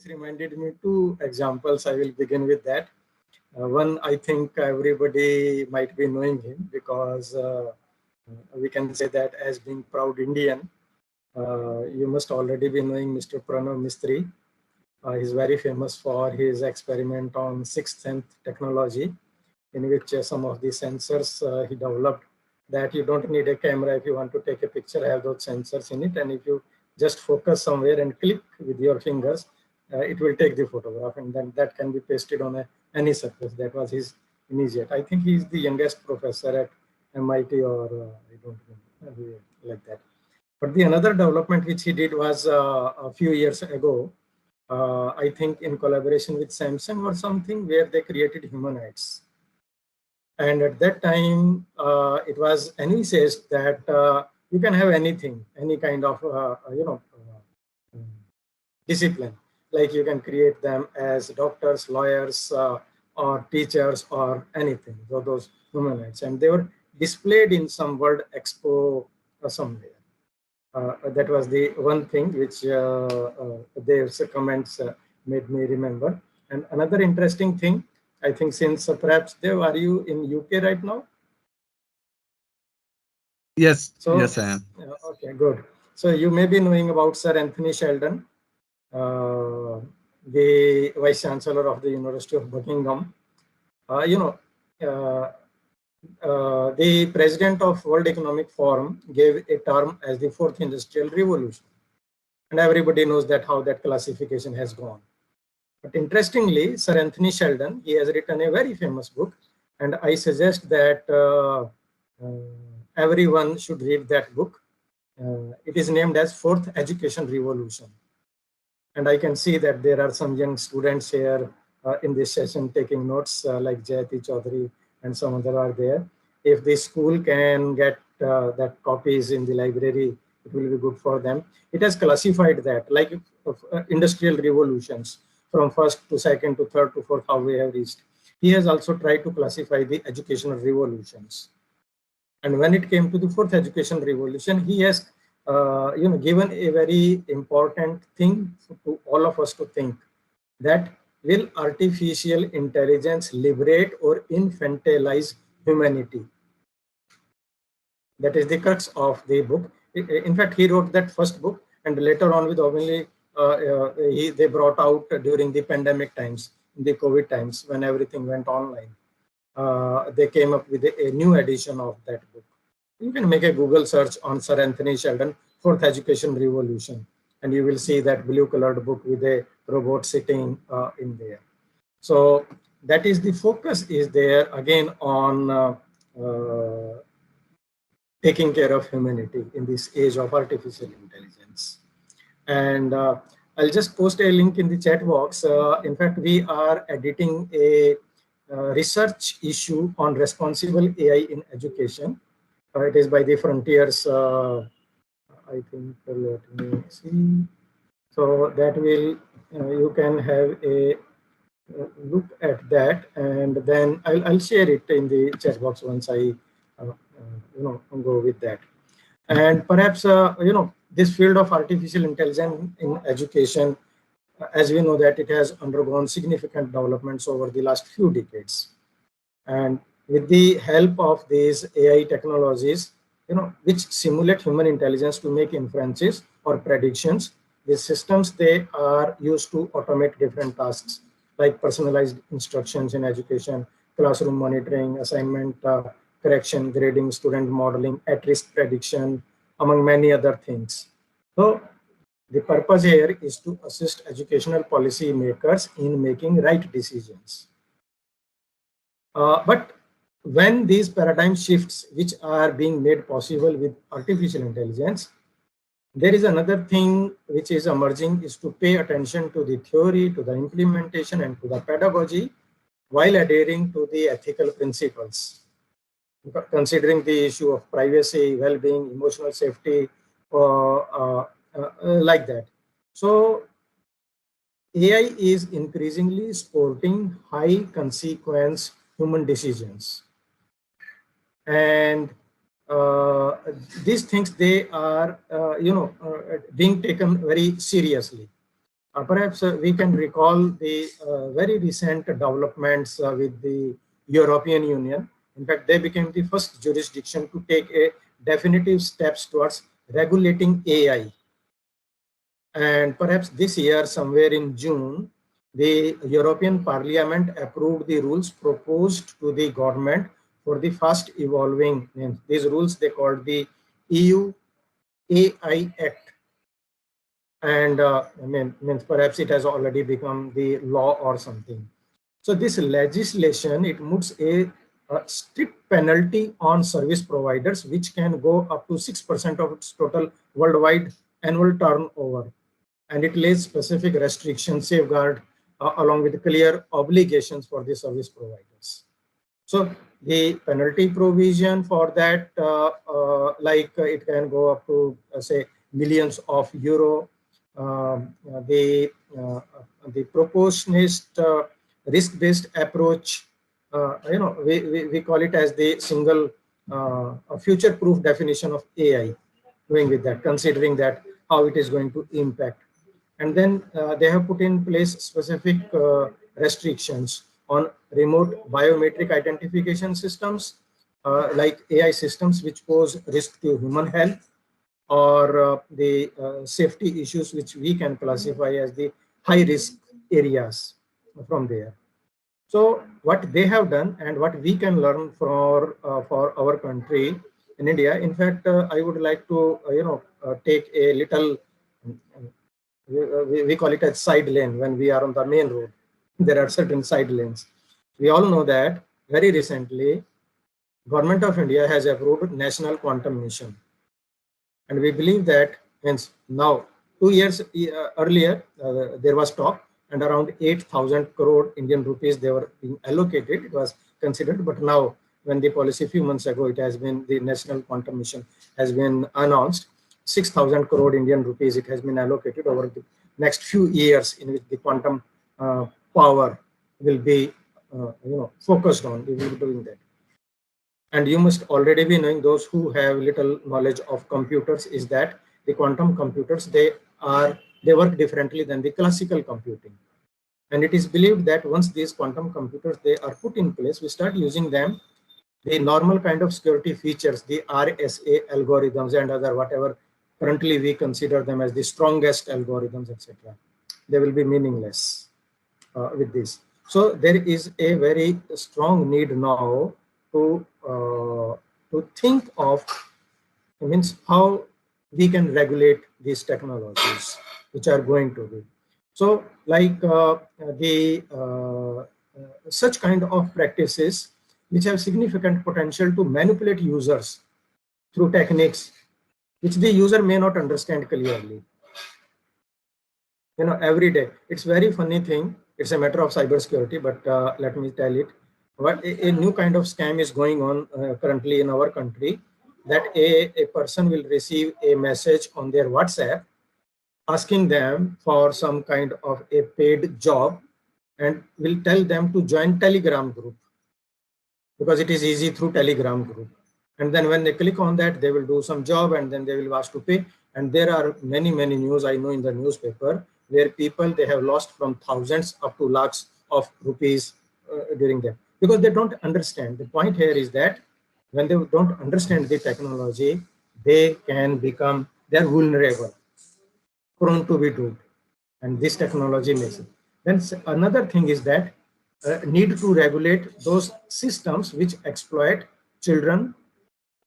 this reminded me two examples. I will begin with that. One, I think everybody might be knowing him because we can say that as being proud Indian, you must already be knowing Mr. Pranav Mistry. He's very famous for his experiment on sixth sense technology, in which some of the sensors he developed that you don't need a camera if you want to take a picture, have those sensors in it, and if you just focus somewhere and click with your fingers, it will take the photograph, and then that can be pasted on any surface. That was his immediate. I think he's the youngest professor at MIT or I don't know, like that. But the another development which he did was a few years ago, I think in collaboration with Samsung or something, where they created humanoids. And at that time, it was says that you can have anything, any kind of discipline. Like you can create them as doctors, lawyers, or teachers, or anything. So those humanoids, and they were displayed in some World Expo somewhere. That was the one thing which their comments made me remember. And another interesting thing, I think, since perhaps Dev, are you in UK right now? Yes, So, yes, I am. Okay, good. So you may be knowing about Sir Anthony Sheldon, the Vice Chancellor of the University of Buckingham. The President of World Economic Forum gave a term as the fourth industrial revolution. And everybody knows that how that classification has gone. But interestingly, Sir Anthony Sheldon, he has written a very famous book, and I suggest that everyone should read that book. It is named as Fourth Education Revolution. And I can see that there are some young students here in this session taking notes, like Jayatee, Choudhury, and some other are there. If the school can get that copies in the library, it will be good for them. It has classified that like industrial revolutions from first to second to third to fourth, how we have reached. He has also tried to classify the educational revolutions. And when it came to the fourth education revolution, he has given a very important thing to all of us to think, that will artificial intelligence liberate or infantilize humanity? That is the crux of the book. In fact, he wrote that first book, and later on, with only they brought out during the pandemic times, in the COVID times, when everything went online. They came up with a new edition of that book. You can make a Google search on Sir Anthony Sheldon, Fourth Education Revolution, and you will see that blue-colored book with a robot sitting in there. So that is the focus is there again on taking care of humanity in this age of artificial intelligence. And I'll just post a link in the chat box. In fact, we are editing a research issue on responsible AI in education. It is by the Frontiers, I think, let me see. So that will, you can have a look at that, and then I'll share it in the chat box once I, go with that. And perhaps, this field of artificial intelligence in education, as we know that it has undergone significant developments over the last few decades. And with the help of these AI technologies, which simulate human intelligence to make inferences or predictions, these systems, they are used to automate different tasks like personalized instructions in education, classroom monitoring, assignment correction, grading, student modeling, at-risk prediction, among many other things. So the purpose here is to assist educational policy makers in making right decisions. But when these paradigm shifts, which are being made possible with artificial intelligence, there is another thing which is emerging, is to pay attention to the theory, to the implementation, and to the pedagogy, while adhering to the ethical principles, considering the issue of privacy, well-being, emotional safety, like that. So AI is increasingly supporting high consequence human decisions. And these things, they are, being taken very seriously. Perhaps we can recall the very recent developments with the European Union. In fact, they became the first jurisdiction to take a definitive steps towards regulating AI. And perhaps this year, somewhere in June, the European Parliament approved the rules proposed to the government for the fast evolving. These rules they called the EU AI Act, and means perhaps it has already become the law or something. So this legislation, it puts a strict penalty on service providers, which can go up to 6% of its total worldwide annual turnover. And it lays specific restrictions, safeguard, along with clear obligations for the service providers. So the penalty provision for that, it can go up to say millions of euro. The proportionist risk-based approach, we call it as the single future-proof definition of AI. Doing with that, considering that how it is going to impact, and then they have put in place specific restrictions on remote biometric identification systems, like AI systems which pose risk to human health, or the safety issues which we can classify as the high risk areas from there. So what they have done and what we can learn for our country in India. In fact, I would like to take a little, we call it a side lane. When we are on the main road, there are certain side lanes. We all know that very recently, Government of India has approved National Quantum Mission. And we believe that hence now 2 years earlier, there was talk, and around 8,000 crore Indian rupees they were being allocated. It was considered, but now when the policy a few months ago, it has been the National Quantum Mission has been announced. 6,000 crore Indian rupees it has been allocated over the next few years, in which the quantum power will be focused on. We will be doing that. And you must already be knowing, those who have little knowledge of computers, is that the quantum computers, they work differently than the classical computing. And it is believed that once these quantum computers they are put in place, we start using them, the normal kind of security features, the RSA algorithms and other whatever currently we consider them as the strongest algorithms, etc. They will be meaningless with this. So there is a very strong need now to think of how we can regulate these technologies which are going to be. So like such kind of practices which have significant potential to manipulate users through techniques which the user may not understand clearly. Every day. It's very funny thing. It's a matter of cybersecurity, but let me tell it. What a new kind of scam is going on currently in our country, that a person will receive a message on their WhatsApp asking them for some kind of a paid job, and will tell them to join Telegram group because it is easy through Telegram group. And then when they click on that, they will do some job, and then they will ask to pay. And there are many news I know in the newspaper where people, they have lost from thousands up to lakhs of rupees during that, because they don't understand. The point here is that when they don't understand the technology, they're vulnerable, prone to be duped, and this technology makes it. Then another thing is that need to regulate those systems which exploit children,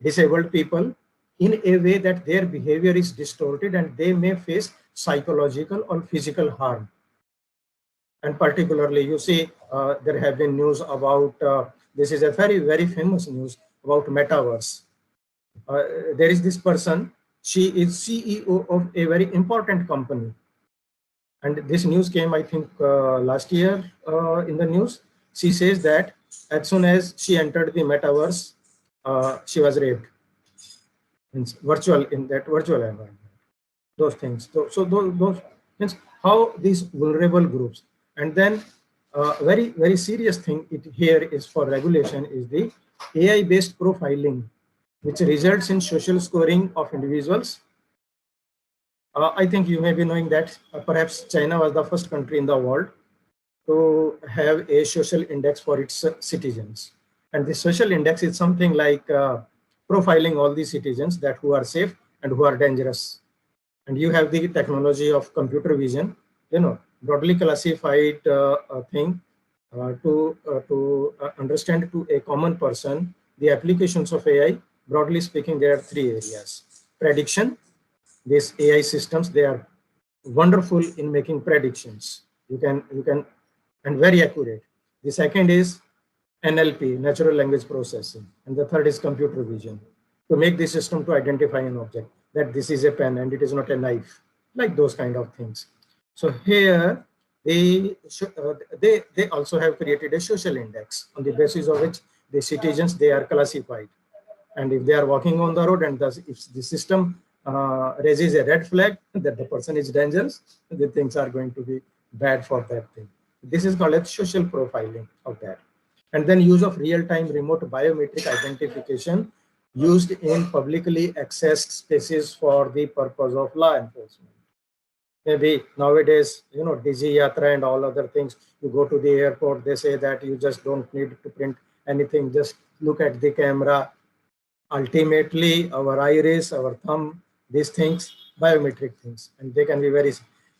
disabled people, in a way that their behavior is distorted and they may face psychological or physical harm. And particularly, you see, there have been news about, this is a very famous news about metaverse. There is this person, she is CEO of a very important company. And this news came, I think, last year in the news. She says that as soon as she entered the metaverse, she was raped. In that virtual environment. Those things. So those means how these vulnerable groups. And then very serious thing here is for regulation is the AI-based profiling, which results in social scoring of individuals I think you may be knowing that perhaps China was the first country in the world to have a social index for its citizens. And the social index is something like profiling all the citizens that who are safe and who are dangerous. And you have the technology of computer vision, broadly classified thing to understand to a common person the applications of AI. Broadly speaking, there are three areas: prediction. These AI systems, they are wonderful in making predictions. You can, and very accurate. The second is NLP, natural language processing, and the third is computer vision, to make the system to identify an object, that this is a pen and it is not a knife, like those kind of things. So here they also have created a social index on the basis of which the citizens, they are classified. And if they are walking on the road and thus if the system raises a red flag that the person is dangerous, the things are going to be bad for that thing. This is called as social profiling of that. And then use of real-time remote biometric identification used in publicly accessed spaces for the purpose of law enforcement. Maybe nowadays, Digi Yatra and all other things, you go to the airport, they say that you just don't need to print anything, just look at the camera. Ultimately, our iris, our thumb, these things, biometric things, and they can be very.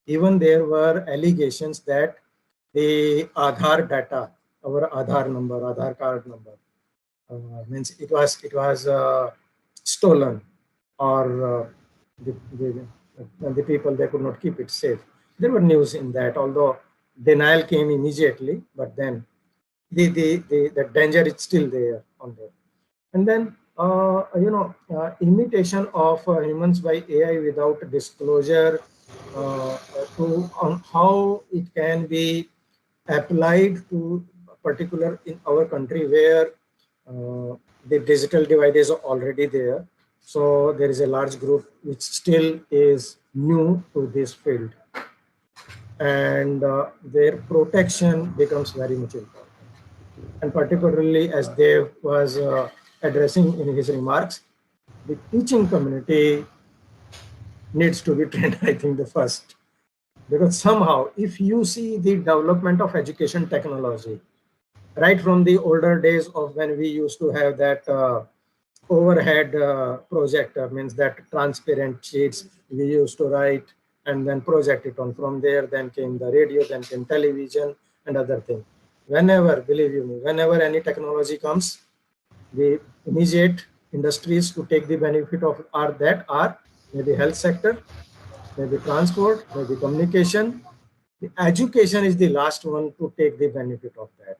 Even there were allegations that the Aadhaar data, our Aadhaar number, Aadhaar card number, means it was stolen, or the people, they could not keep it safe. There were news in that, although denial came immediately, but then the danger is still there on there. And then imitation of humans by AI without disclosure on how it can be applied to particular in our country where the digital divide is already there. So there is a large group which still is new to this field, and their protection becomes very much important. And particularly, as Dev was addressing in his remarks, the teaching community needs to be trained, I think, the first. Because somehow, if you see the development of education technology, right from the older days of when we used to have that overhead projector, means that transparent sheets we used to write and then project it on. From there, then came the radio, then came television and other things. Whenever, believe you me, whenever any technology comes, the immediate industries to take the benefit of are maybe health sector, maybe transport, maybe communication. The education is the last one to take the benefit of that.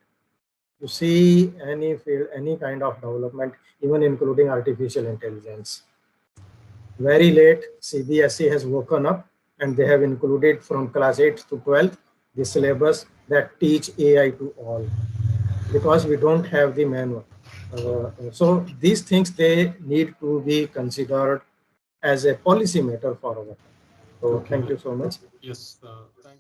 To see any field, any kind of development, even including artificial intelligence. Very late, CBSE has woken up and they have included from class 8 to 12 the syllabus that teach AI to all, because we don't have the manual. So these things, they need to be considered as a policy matter for our. So Okay. thank you so much. Yes, thank